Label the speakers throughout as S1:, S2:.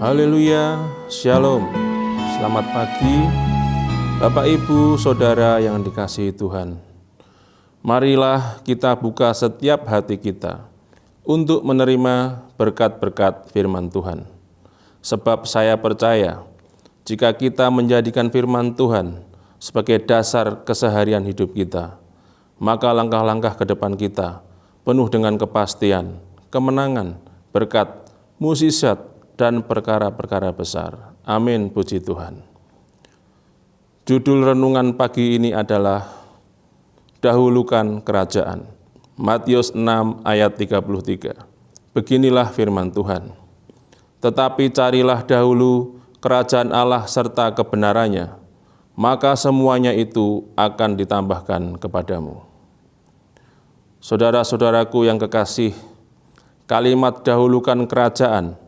S1: Haleluya, Shalom. Selamat pagi, Bapak, Ibu, Saudara yang dikasihi Tuhan. Marilah kita buka setiap hati kita untuk menerima berkat-berkat firman Tuhan. Sebab saya percaya, jika kita menjadikan firman Tuhan sebagai dasar keseharian hidup kita, maka langkah-langkah ke depan kita penuh dengan kepastian, kemenangan, berkat, mukjizat, dan perkara-perkara besar. Amin, puji Tuhan. Judul renungan pagi ini adalah Dahulukan Kerajaan. Matius 6 ayat 33. Beginilah firman Tuhan. Tetapi carilah dahulu kerajaan Allah serta kebenarannya, maka semuanya itu akan ditambahkan kepadamu. Saudara-saudaraku yang kekasih, kalimat dahulukan kerajaan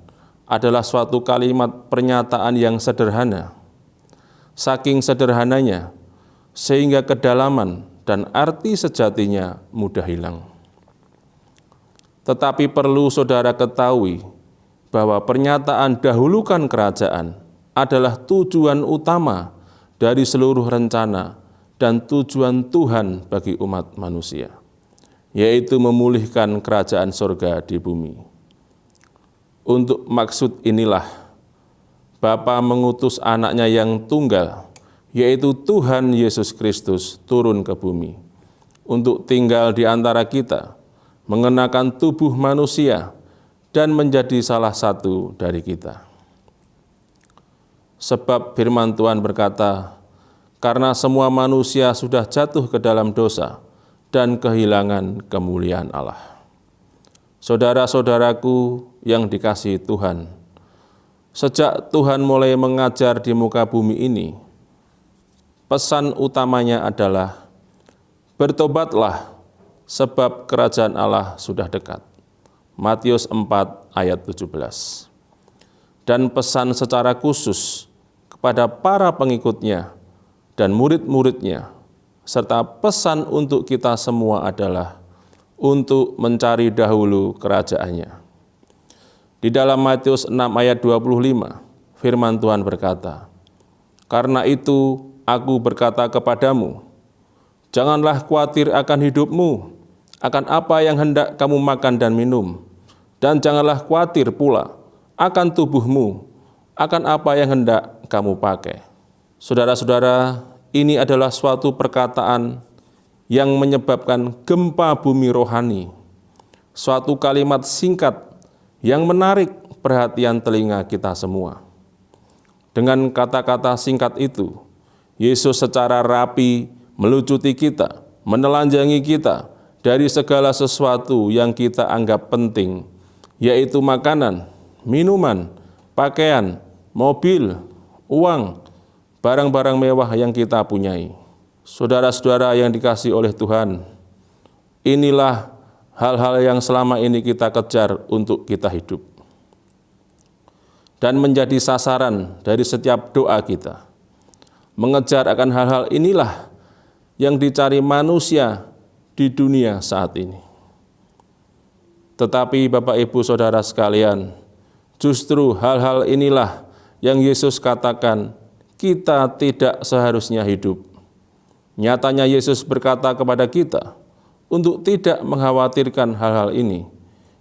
S1: adalah suatu kalimat pernyataan yang sederhana. Saking sederhananya, sehingga kedalaman dan arti sejatinya mudah hilang. Tetapi perlu saudara ketahui bahwa pernyataan dahulukan kerajaan adalah tujuan utama dari seluruh rencana dan tujuan Tuhan bagi umat manusia, yaitu memulihkan kerajaan surga di bumi. Untuk maksud inilah, Bapa mengutus anaknya yang tunggal, yaitu Tuhan Yesus Kristus, turun ke bumi, untuk tinggal di antara kita, mengenakan tubuh manusia, dan menjadi salah satu dari kita. Sebab firman Tuhan berkata, karena semua manusia sudah jatuh ke dalam dosa dan kehilangan kemuliaan Allah. Saudara-saudaraku yang dikasihi Tuhan, sejak Tuhan mulai mengajar di muka bumi ini, pesan utamanya adalah bertobatlah sebab kerajaan Allah sudah dekat. Matius 4 ayat 17. Dan pesan secara khusus kepada para pengikutnya dan murid-muridnya, serta pesan untuk kita semua adalah untuk mencari dahulu kerajaannya. Di dalam Matius 6 ayat 25, firman Tuhan berkata, karena itu aku berkata kepadamu, janganlah khawatir akan hidupmu, akan apa yang hendak kamu makan dan minum, dan janganlah khawatir pula akan tubuhmu, akan apa yang hendak kamu pakai. Saudara-saudara, ini adalah suatu perkataan yang menyebabkan gempa bumi rohani. Suatu kalimat singkat yang menarik perhatian telinga kita semua. Dengan kata-kata singkat itu, Yesus secara rapi melucuti kita, menelanjangi kita dari segala sesuatu yang kita anggap penting, yaitu makanan, minuman, pakaian, mobil, uang, barang-barang mewah yang kita punyai. Saudara-saudara yang dikasihi oleh Tuhan, inilah hal-hal yang selama ini kita kejar untuk kita hidup dan menjadi sasaran dari setiap doa kita. Mengejar akan hal-hal inilah yang dicari manusia di dunia saat ini. Tetapi Bapak, Ibu, Saudara sekalian, justru hal-hal inilah yang Yesus katakan kita tidak seharusnya hidup. Nyatanya Yesus berkata kepada kita untuk tidak mengkhawatirkan hal-hal ini.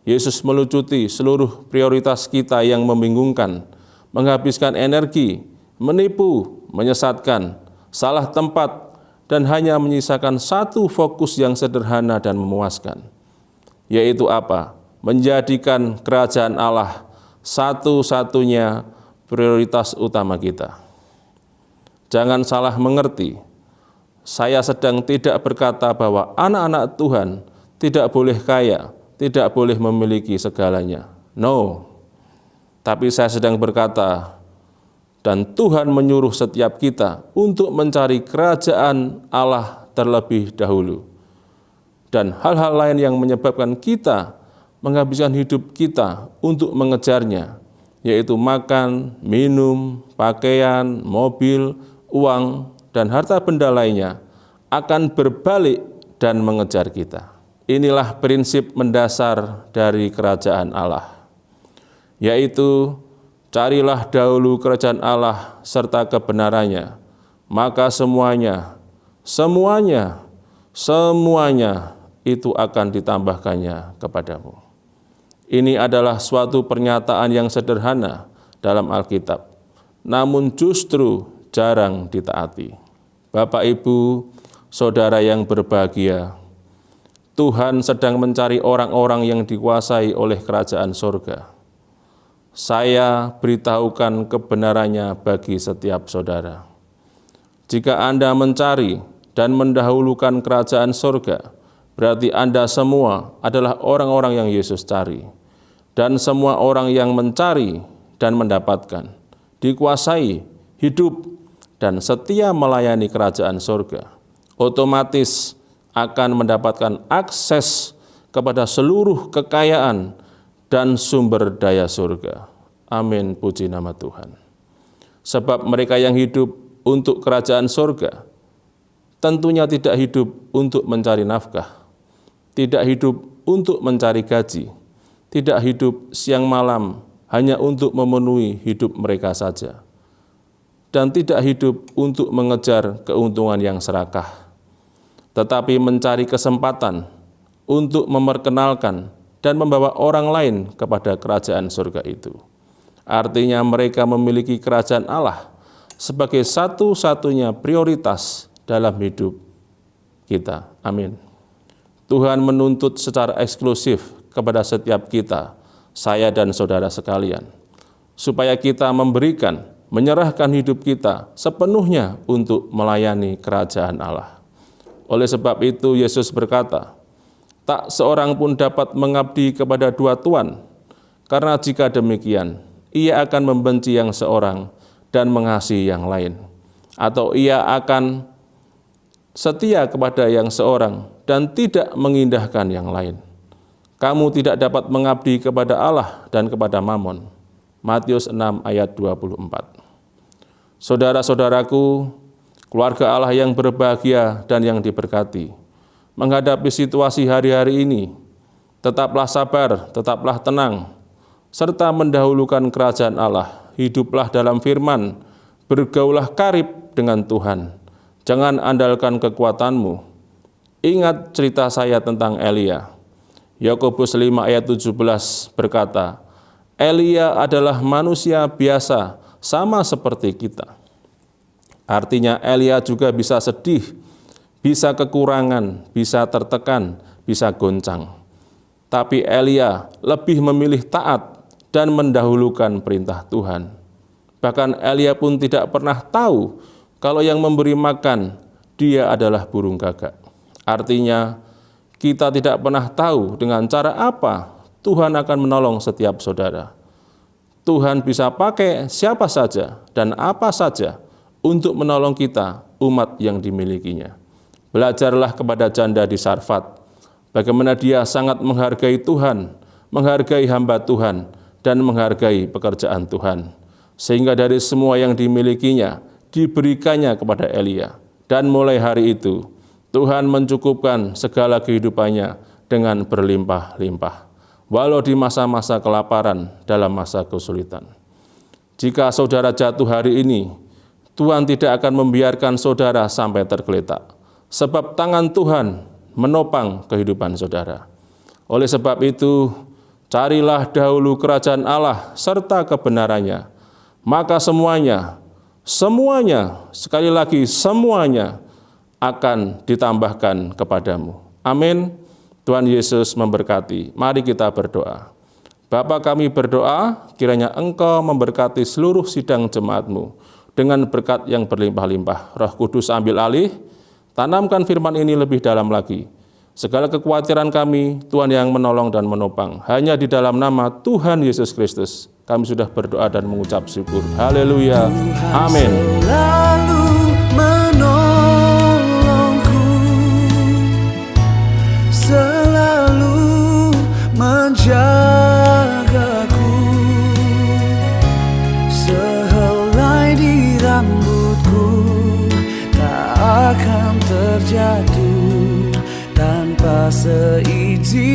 S1: Yesus melucuti seluruh prioritas kita yang membingungkan, menghabiskan energi, menipu, menyesatkan, salah tempat, dan hanya menyisakan satu fokus yang sederhana dan memuaskan. Yaitu apa? Menjadikan kerajaan Allah satu-satunya prioritas utama kita. Jangan salah mengerti. Saya sedang tidak berkata bahwa anak-anak Tuhan tidak boleh kaya, tidak boleh memiliki segalanya. No. Tapi saya sedang berkata, dan Tuhan menyuruh setiap kita untuk mencari kerajaan Allah terlebih dahulu. Dan hal-hal lain yang menyebabkan kita menghabiskan hidup kita untuk mengejarnya, yaitu makan, minum, pakaian, mobil, uang, dan harta benda lainnya akan berbalik dan mengejar kita. Inilah prinsip mendasar dari kerajaan Allah, yaitu Carilah dahulu kerajaan Allah serta kebenarannya, maka semuanya itu akan ditambahkannya kepadamu. Ini adalah suatu pernyataan yang sederhana dalam Alkitab, namun justru jarang ditaati. Bapak, Ibu, saudara yang berbahagia, Tuhan sedang mencari orang-orang yang dikuasai oleh kerajaan surga. Saya beritahukan kebenarannya bagi setiap saudara. Jika Anda mencari dan mendahulukan kerajaan surga, berarti Anda semua adalah orang-orang yang Yesus cari. Dan semua orang yang mencari dan mendapatkan, dikuasai, hidup, dan setia melayani kerajaan surga, otomatis akan mendapatkan akses kepada seluruh kekayaan dan sumber daya surga. Amin, puji nama Tuhan. Sebab mereka yang hidup untuk kerajaan surga tentunya tidak hidup untuk mencari nafkah, tidak hidup untuk mencari gaji, tidak hidup siang malam hanya untuk memenuhi hidup mereka saja, dan tidak hidup untuk mengejar keuntungan yang serakah, tetapi mencari kesempatan untuk memperkenalkan dan membawa orang lain kepada kerajaan surga itu. Artinya mereka memiliki kerajaan Allah sebagai satu-satunya prioritas dalam hidup kita. Amin. Tuhan menuntut secara eksklusif kepada setiap kita, saya dan saudara sekalian, supaya kita menyerahkan hidup kita sepenuhnya untuk melayani kerajaan Allah. Oleh sebab itu Yesus berkata, tak seorang pun dapat mengabdi kepada dua tuan, karena jika demikian, ia akan membenci yang seorang dan mengasihi yang lain, atau ia akan setia kepada yang seorang dan tidak mengindahkan yang lain. Kamu tidak dapat mengabdi kepada Allah dan kepada Mamon. Matius 6 ayat 24. Saudara-saudaraku, keluarga Allah yang berbahagia dan yang diberkati, menghadapi situasi hari-hari ini, tetaplah sabar, tetaplah tenang, serta mendahulukan kerajaan Allah. Hiduplah dalam firman, bergaulah karib dengan Tuhan. Jangan andalkan kekuatanmu. Ingat cerita saya tentang Elia. Yakobus 5 ayat 17 berkata, Elia adalah manusia biasa, sama seperti kita. Artinya Elia juga bisa sedih, bisa kekurangan, bisa tertekan, bisa goncang. Tapi Elia lebih memilih taat dan mendahulukan perintah Tuhan. Bahkan Elia pun tidak pernah tahu kalau yang memberi makan dia adalah burung gagak. Artinya kita tidak pernah tahu dengan cara apa Tuhan akan menolong setiap saudara. Tuhan bisa pakai siapa saja dan apa saja untuk menolong kita, umat yang dimilikinya. Belajarlah kepada janda di Sarfat, bagaimana dia sangat menghargai Tuhan, menghargai hamba Tuhan, dan menghargai pekerjaan Tuhan. Sehingga dari semua yang dimilikinya, diberikannya kepada Elia. Dan mulai hari itu, Tuhan mencukupkan segala kehidupannya dengan berlimpah-limpah, walau di masa-masa kelaparan, dalam masa kesulitan. Jika saudara jatuh hari ini, Tuhan tidak akan membiarkan saudara sampai tergeletak, sebab tangan Tuhan menopang kehidupan saudara. Oleh sebab itu, carilah dahulu kerajaan Allah serta kebenarannya, maka semuanya, sekali lagi semuanya akan ditambahkan kepadamu. Amin. Tuhan Yesus memberkati. Mari kita berdoa. Bapa, kami berdoa, kiranya Engkau memberkati seluruh sidang jemaat-Mu dengan berkat yang berlimpah-limpah. Roh Kudus ambil alih, tanamkan firman ini lebih dalam lagi. Segala kekhawatiran kami, Tuhan yang menolong dan menopang. Hanya di dalam nama Tuhan Yesus Kristus, kami sudah berdoa dan mengucap syukur. Haleluya. Amin.
S2: Selalu menjagaku, sehelai di rambutku tak akan terjatuh tanpa seizin-Mu.